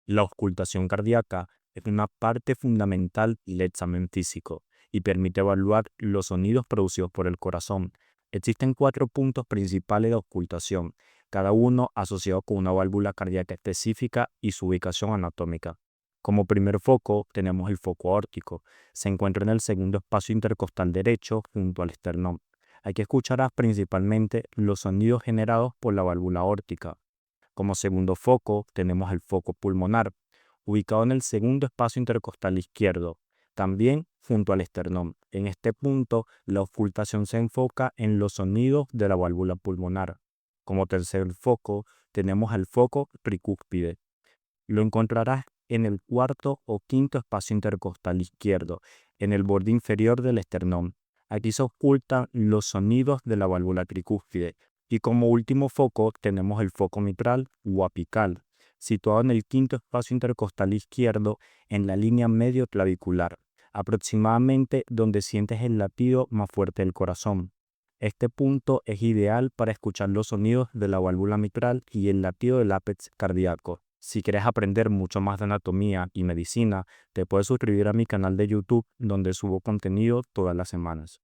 La auscultación cardíaca es una parte fundamental del examen físico y permite evaluar los sonidos producidos por el corazón. Existen 4 puntos principales de auscultación, cada uno asociado con una válvula cardíaca específica y su ubicación anatómica. Como primer foco tenemos el foco aórtico. Se encuentra en el segundo espacio intercostal derecho junto al esternón. Aquí escucharás principalmente los sonidos generados por la válvula aórtica. Como segundo foco tenemos el foco pulmonar, ubicado en el segundo espacio intercostal izquierdo, también junto al esternón. En este punto, la auscultación se enfoca en los sonidos de la válvula pulmonar. Como tercer foco tenemos el foco tricúspide. Lo encontrarás en el cuarto o quinto espacio intercostal izquierdo, en el borde inferior del esternón. Aquí se auscultan los sonidos de la válvula tricúspide. Y como último foco tenemos el foco mitral o apical, situado en el quinto espacio intercostal izquierdo en la línea medio clavicular, aproximadamente donde sientes el latido más fuerte del corazón. Este punto es ideal para escuchar los sonidos de la válvula mitral y el latido del ápex cardíaco. Si quieres aprender mucho más de anatomía y medicina, te puedes suscribir a mi canal de YouTube donde subo contenido todas las semanas.